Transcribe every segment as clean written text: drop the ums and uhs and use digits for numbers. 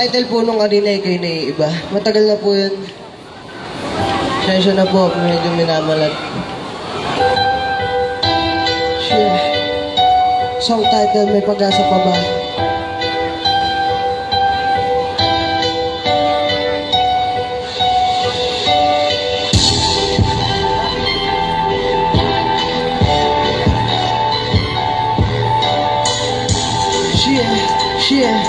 title po nung arena ay kayo naiiba. Matagal na po yun. Sensya na po, medyo minamalat. Sure. Song title, May Pag-asa Pa Ba? Yeah.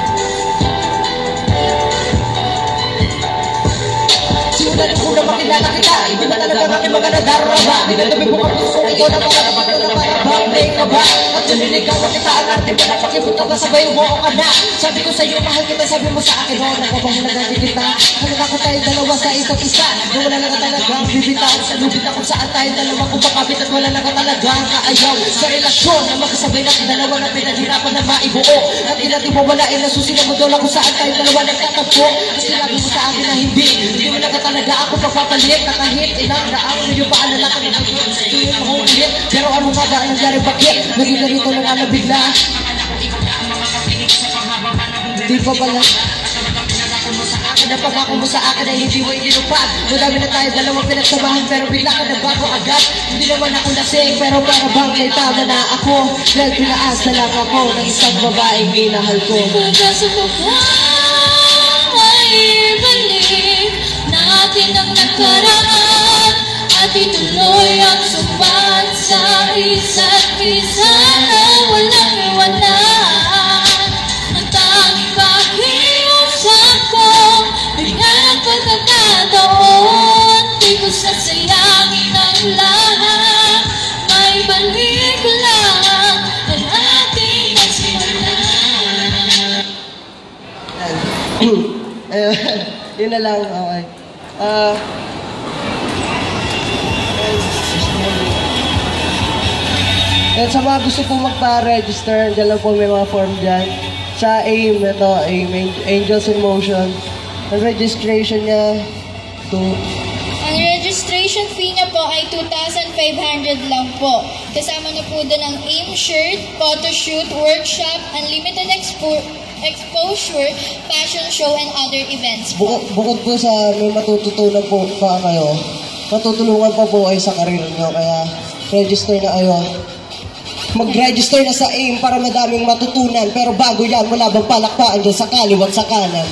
Simulan ko na makilala kita. Hindi ba talaga natin maganda daraba? Dinatabi mo ang puso ko na makilala ka na para bambay ka ba? At nililigawan kita ang arte ba na pakipunta ba sabay mo ka na? Sabi ko sa'yo mahal kita, sabi mo sa akin oh, nakapahulagan din kita. Halika ko tayong dalawa sa isa't isa. Na wala na ka talagang bibitaw. Sa lubit ako saan tayong dalawa kung pakapit at wala na ka talagang kaayaw. Sa relasyon na magkasabay natin dalawa na pinaghirapan na maibuo. At inatin mo wala ay nasusin ang mundo lang kung saan tayong dalawa nagtatagpo. At sinabi mo sa akin na hindi mo na ka talaga ako pagpapalit. Na kahit ilang raang medyo paalala ka na ang yung mahulit. Pero ano nga ba ang nangyari bakit? Naging narito na nga nabigla. Di pa pala napagako mo sa akin ay hindi mo itinupad. Madami na tayo dalawang pinagsamahan pero bigla ka nagbago agad. Hindi naman ako lasing pero para bang may tama na ako. Dahil pinaasa lang ako ng isang babaeng minahal ko. Pagkasa mo ba ay balik natin ang nakaraan at ituloy ang sumpad sa isa't isa na walang iwanan. Ang tanging pakiusap ko bigyan pagkakataon, di ko sasayangin ang lahat. May balik lang ang ating nagsimulan. Yun na lang, okay. At sa mga gusto po magpa-register, dyan lang po may mga form dyan. Sa AIM, ito, AIM, Angels in Motion. Ang registration niya, Ang registration fee niya po ay 2,500 lang po. Kasama na po doon ang AIM shirt, photoshoot, workshop, unlimited exposure, fashion show, and other events po. Bukod po sa may matututunan po pa kayo, matutulungan pa po kayo sa karir nyo. Kaya register na kayo. Mag-register na sa AIM para madaming matutunan. Pero bago yan, wala bang palakpaan dyan sa kaliwat sa kanan?